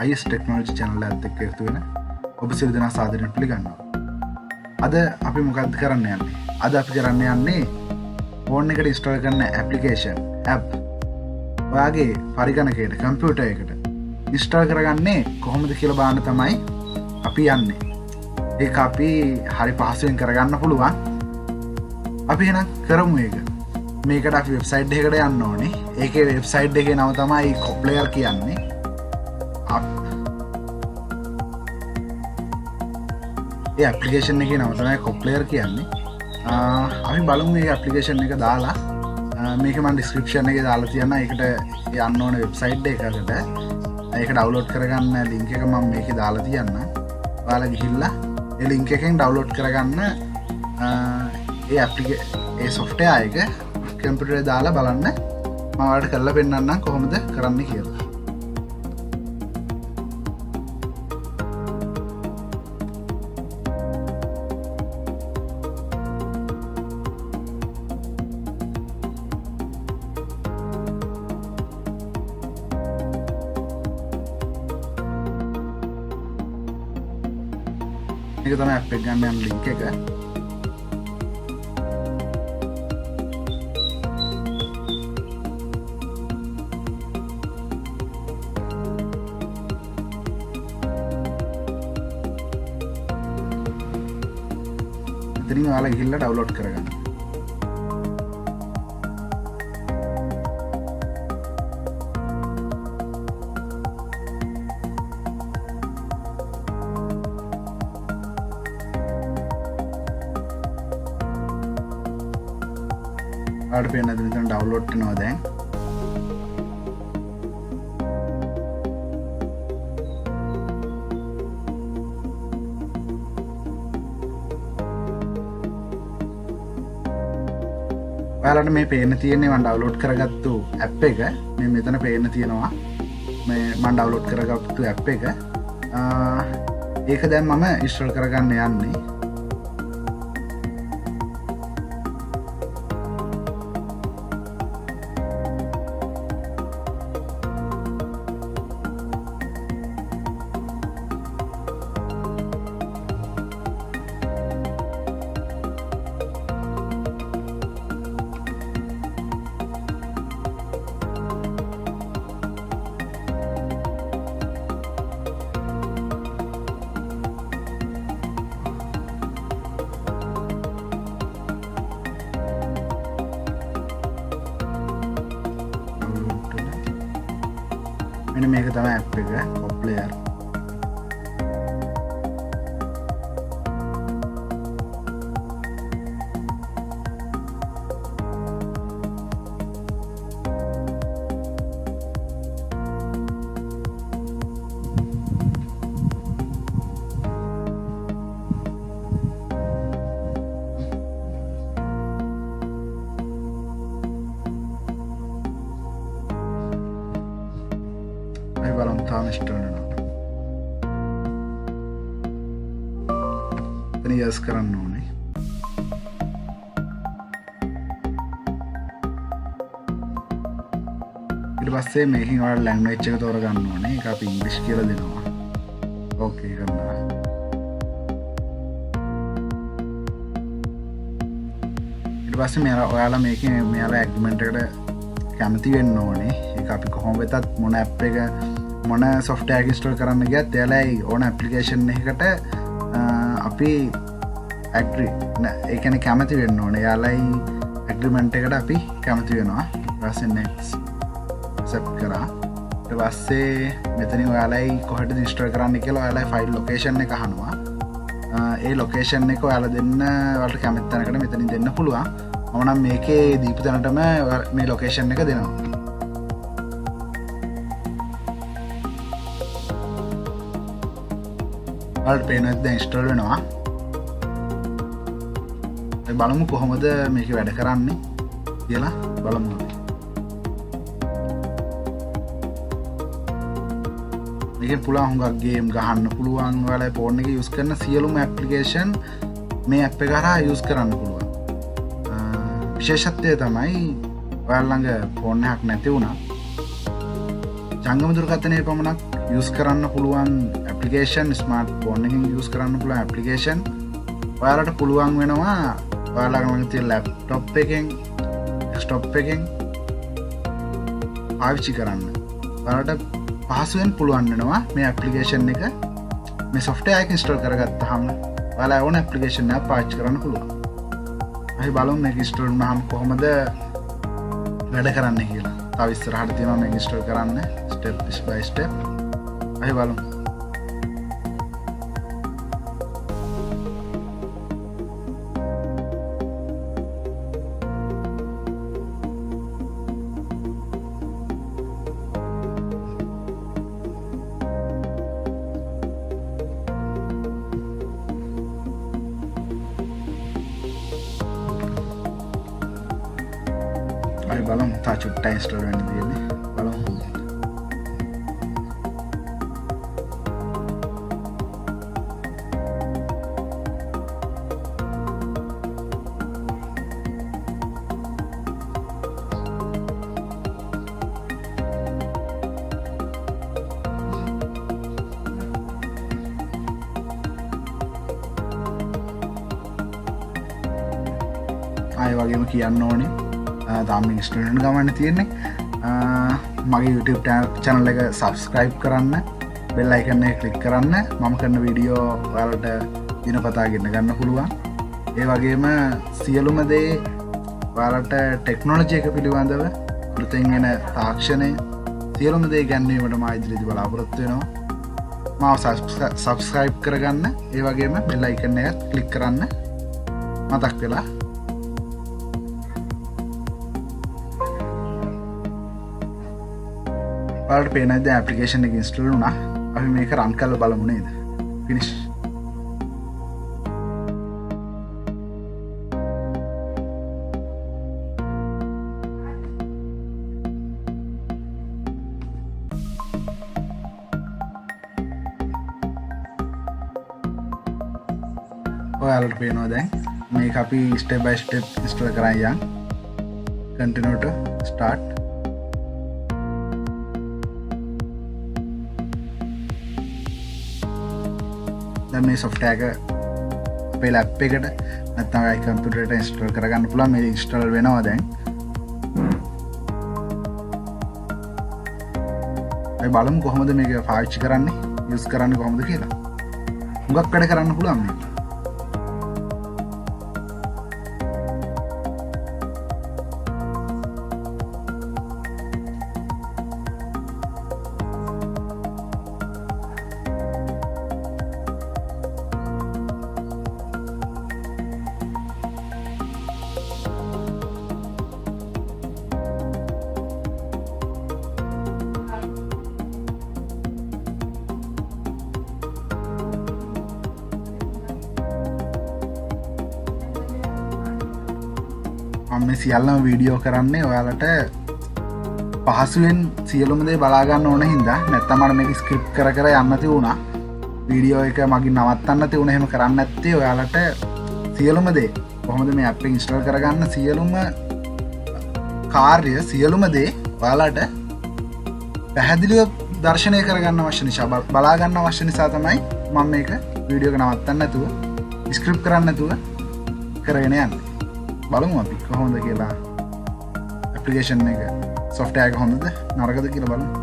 highest technology channel එකත් එක්ක එකතු වෙන ඔබ සියලු දෙනා සාදරයෙන් පිළිගන්නවා. අද අපි මොකක්ද කරන්න යන්නේ? අද අපි කරන්න යන්නේ ෆෝන් එකට ඉන්ස්ටෝල් කරන ඇප්ලිකේෂන් app ඔයාගේ පරිගණකයට කම්පියුටර් එකට ඉන්ස්ටෝල් කරගන්නේ කොහොමද කියලා බලන්න තමයි අපි යන්නේ. ඒක අපි හරි පහසුවෙන් කරගන්න පුළුවන්. අපි එහෙනම් කරමු ඒක. මේකට අපි වෙබ්සයිට් එකකට යන්න ඕනේ. ඒකේ වෙබ්සයිට් එකේ නම තමයි කොප්ලෙයර් කියන්නේ. ඒ ඇප්ලිකේෂන් එකේ නම තමයි කොප්ලෙයර් කියන්නේ. අපි බලමු මේ ඇප්ලිකේෂන් එක දාලා මේක මම ඩිස්ක්‍රිප්ෂන් එකේ දාලා තියනවා. ඒකට යන්න ඕනේ වෙබ්සයිට් එකකට. ඒක ඩවුන්ලෝඩ් කරගන්න ලින්ක් එක මම මේකේ දාලා තියන්න. ඔයාලා ගිහිල්ලා ඒ ලින්ක් එකෙන් ඩවුන්ලෝඩ් කරගන්න ඒ software එක කම්පියුටරේ දාලා බලන්න. මම ඔයාලට කරලා පෙන්නන්නම් කොහොමද කරන්න කියලා. මේක තමයි app එක ගන්න යන link එක. ඉතින් ඔයාලා ගිහිල්ලා ඩවුන්ලෝඩ් කරගන්න. ආඩ පේනද මෙතන ඩවුන්ලෝඩ් වෙනවා දැන්. ඔයාලට මේ පේන්න තියෙන්නේ මම ඩවුන්ලෝඩ් කරගත්තු ඇප් එක. මේ මෙතන පේන්න තියෙනවා මේ මම ඩවුන්ලෝඩ් කරගත්තු ඇප් එක. ඒක දැන් මම ඉන්ස්ටෝල් කරගන්න යන්නේ. මෙන්න මේක තමයි app එක කොප්ලෙයර්. බලමු තාම ඉන්ස්ටෝල් වෙනවා. එතන යස් කරන්න ඕනේ. ඊට පස්සේ මේකෙන් ඔයාලා ලැන්ග්වේජ් එක තෝරගන්න ඕනේ. ඒක අපි ඉංග්‍රීසි කියලා දෙනවා. ඕකේ කරනවා. ඊට පස්සේ ඔයාලා මේකේ මෙයාලා ඇග්‍රීමන්ට් එකට කැමති වෙන්න ඕනේ. ඒක අපි කොහොම වෙතත් මොන ඇප් එක මොන software එක ඉන්ස්ටෝල් කරන්න ගියත් එයාලයි ඕන ඇප්ලිකේෂන් එකකට අපි ඇග්‍රී ඒ කියන්නේ කැමති වෙන්න ඕනේ. එයාලයි ඇග්‍රීමන්ට් එකට අපි කැමති වෙනවා. ඊට පස්සේ next accept කරා. ඊට පස්සේ මෙතනින් ඔයාලයි කොහෙටද ඉන්ස්ටෝල් කරන්න කියලා ඔයාලයි ෆයිල් ලොකේෂන් එක අහනවා. ඒ ලොකේෂන් එක ඔයාලා දෙන්න ඔයාලට කැමති තැනකට මෙතනින් දෙන්න පුළුවන්. මම නම් මේකේ දීපු තැනටම මේ ලොකේෂන් එක දෙනවා. ඔයාලට පේනවා දැන් ඉන්ස්ටෝල් වෙනවා. අපි බලමු කොහොමද මේක වැඩ කරන්නේ කියලා බලමු. මේකෙන් පුළුවන් හුඟක් ගේම් ගහන්න පුළුවන්. ඔයාලා ෆෝන් එකේ යූස් කරන සියලුම ඇප්ලිකේෂන් මේ ඇප් එක හරහා යූස් කරන්න පුළුවන්. විශේෂත්වය තමයි ඔයාලා ළඟ ෆෝන් එකක් නැති වුණා ජංගම දුරකථනයේ පමණක් යස් කරන්න පුළුවන් ඇපලිකේෂන් ස්මාර්ට්ෆෝන් එකකින් යස් කරන්න පුළුවන් ඇපලිකේෂන් ඔයාලට පුළුවන් වෙනවා ඔයාලා ළඟ තියෙන ලැප්ටොප් එකෙන් ඩෙස්ක්ටොප් එකෙන් පාවිච්චි කරන්න. ඔයාලට පහසුවෙන් පුළුවන් වෙනවා මේ ඇපලිකේෂන් එක මේ software එක install කරගත්තාම ඔයාලා ඕන ඇපලිකේෂන් එකක් පාවිච්චි කරන්න පුළුවන්. අපි බලමු මේක install වුණාම කොහොමද වැඩ කරන්නේ කියලා. තව ඉස්සරහට තියෙනවා මේක install කරන්න step by step. අපි බලමු. බලමු තා චුට්ටක් ඉන්ස්ටෝල් වෙන්න තියෙන්නේ බලමු. ආයෙ වගේම කියන්න ඕනේ තාම ඉන්ස්ටෝල් ගමන්න තියෙන්නේ. මගේ YouTube channel එක subscribe කරන්න, bell icon එක click කරන්න. මම කරන වීඩියෝ ඔයාලට දිනපතා ගෙන්න ගන්න පුළුවන්. ඒ වගේම සියලුම දේ ඔයාලට ටෙක්නොලොජි එක පිළිබඳව වෘතෙන් එන තාක්ෂණය සියලුම දේ ගැන්වීමට මා ඉදිරියේදී බලාපොරොත්තු වෙනවා. මාව subscribe කරගන්න. ඒ වගේම bell icon එක click කරන්න මතක් වෙලා. ඔයාලට පේනවා දැන් ඇප්ලිකේෂන් එක ඉන්ස්ටෝල් වුණා. අපි මේක රන් කරලා බලමු නේද? ෆිනිෂ්. ඔයාලට පේනවා දැන් මේක අපි step by step ඉන්ස්ටෝල් කරන් යන්. continue to start. මේ software එක අපේ lap එකට නැත්නම් ඔය computer එකට install කරගන්න පුළුවන්. මේ install වෙනවා දැන්. අපි බලමු කොහොමද මේක පාවිච්චි කරන්නේ, use කරන්නේ කොහොමද කියලා. හුඟක් වැඩ කරන්න පුළුවන් මේක. මම මේ සියල්ලම වීඩියෝ කරන්නේ ඔයාලට පහසුවෙන් සියලුම දේ බලා ගන්න ඕන හින්දා. නැත්නම් මම මේක ස්ක්‍රිප්ට් කර කර යන්න තියුණා. වීඩියෝ එක මගින් නවත්තන්න තියුණා. එහෙම කරන්නේ නැත්තේ ඔයාලට සියලුම දේ කොහොමද මේ ඇප් එක ඉන්ස්ටෝල් කරගන්න සියලුම කාර්ය සියලුම දේ ඔයාලට පැහැදිලිව දර්ශනය කරගන්න අවශ්‍ය නිසා බලා ගන්න අවශ්‍ය නිසා තමයි මම මේක වීඩියෝ එක නවත්තන්න නැතුව ස්ක්‍රිප්ට් කරන්න නැතුව කරගෙන යන්නේ. බලමු අපි කොහොමද කියලා ඇප්ලිකේෂන් එක software එක හොඳද නරකද කියලා බලමු.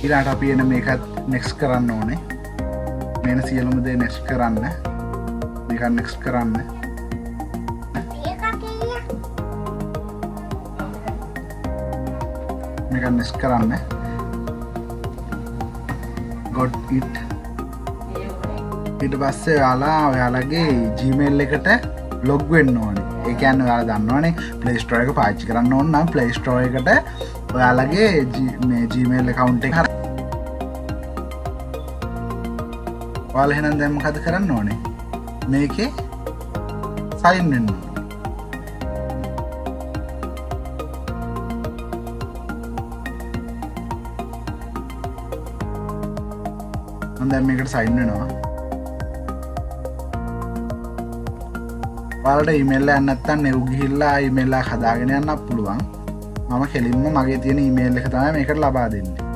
ඊළඟට අපි එන මේකත් next කරන්න ඕනේ. මේන සියලුම දේ next කරන්න. මේක next කරන්න. මේක next කරන්න. got it. ඊට පස්සේ ඔයාලගේ Gmail එකට log වෙන්න ඕනේ. ඒ කියන්නේ ඔයාලා දන්නවනේ Play Store එක පාවිච්චි කරන්න ඕන නම් Play Store එකට ඔයාලගේ මේ Gmail account එක ඔයාලා එහෙනම් දැන් මොකද කරන්න ඕනේ? මේකේ sign වෙන්න ඕනේ. මම දැන් මේකට sign වෙනවා. ඔයාලට ඊමේල් එකක් නැත්නම් නෙව් ගිහිල්ලා ඊමේල් එකක් හදාගෙන යන්නත් පුළුවන්. මම කෙලින්ම මගේ තියෙන ඊමේල් එක තමයි මේකට ලබා දෙන්නේ.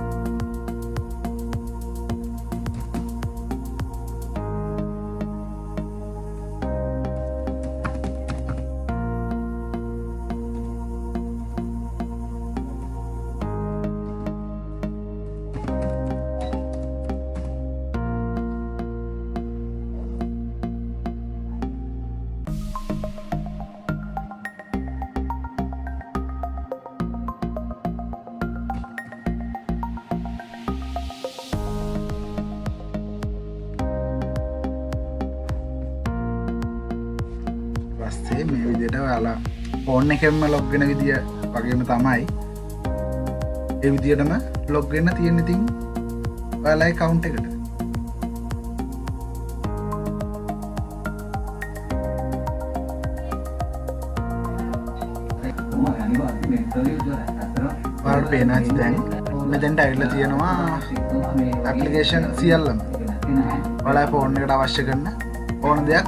පස්සේ මේ විදිහට ඔයාලා ෆෝන් එකෙන්ම ලොග් වෙන විදිය වගේම තමයි ඒ විදිහටම ලොග් වෙන්න තියෙන ඉතින් ඔයාලා account එකට ඔයාලට පේනවා දැන් මෙතෙන්ට ඇවිල්ලා තියෙනවා application සියල්ලම ඔයාලා ෆෝන් එකට අවශ්‍ය කරන ඕන දෙයක්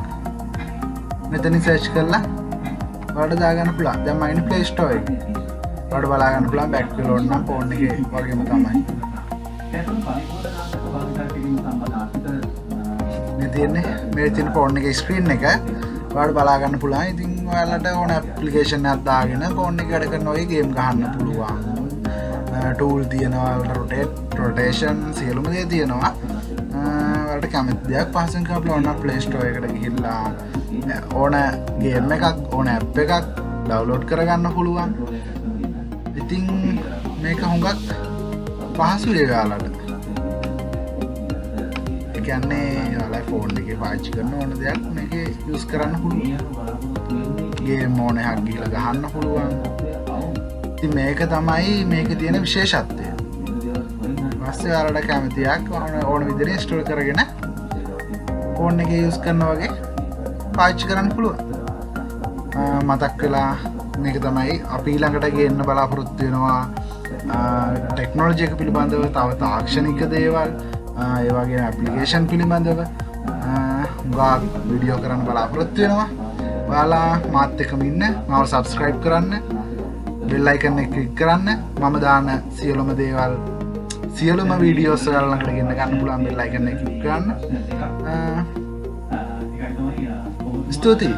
මෙතනින් සර්ච් කරලා ඔයාලට දාගන්න පුළුවන්. දැන් මම ඉන්නේ Play Store එකේ. ඔයාලට බලා ගන්න පුළුවන් back to load නම් ෆෝන් එකේ වගේම තමයි. මේ තියෙන ෆෝන් එකේ ස්ක්‍රීන් එක ඔයාලට බලා ගන්න පුළුවන්. ඉතින් ඔයාලට ඕන ඇප්ලිකේෂන් එකක් දාගෙන ෆෝන් එක වැඩ කරන ඔය ගේම් ගහන්න පුළුවන්. ටූල් තියෙනවා rotation සියලුම දේ තියෙනවා. ඔයාලට කැමති දෙයක් පහසුවෙන් කරන්න පුළුවන් නම් Play Store එකට ගිහිල්ලා ඕන ගේම් එකක් ඕන ඇප් එකක් ඩවුන්ලෝඩ් කරගන්න පුළුවන්. ඉතින් මේක හුඟක් පහසුයි ඔයාලට. ඒ කියන්නේ ඔයාලා ෆෝන් එකේ පාවිච්චි කරන ඕන දෙයක් මේකේ යූස් කරන්න පුළුවන්. ගේම් ඕන එකක් ගිහලා ගහන්න පුළුවන්. ඉතින් මේක තමයි මේකේ තියෙන විශේෂත්වය. ඊපස්සේ ඔයාලට කැමති දෙයක් ඕන විදිහට ඉන්ස්ටෝල් කරගෙන ෆෝන් එකේ යූස් කරනවා වගේ පාවිච්චි කරන්න පුළුවන්. මතක් වෙලා මේක තමයි අපි ඊළඟට ගේන්න බලාපොරොත්තු වෙනවා ටෙක්නොලොජි එක පිළිබඳව තව තාක්ෂණික දේවල් ඒ වගේම ඇප්ලිකේෂන් පිළිබඳව ගාක් වීඩියෝ කරන්න බලාපොරොත්තු වෙනවා. ඔයාලා මාත් එක්කම ඉන්න මාව subscribe කරන්න bell icon එක click කරන්න මම දාන සියලුම දේවල් සියලුම වීඩියෝස් ඔයාලා ළඟට ගෙන්න ගන්න පුළුවන් bell icon එක click කරන්න. ස්තුතියි.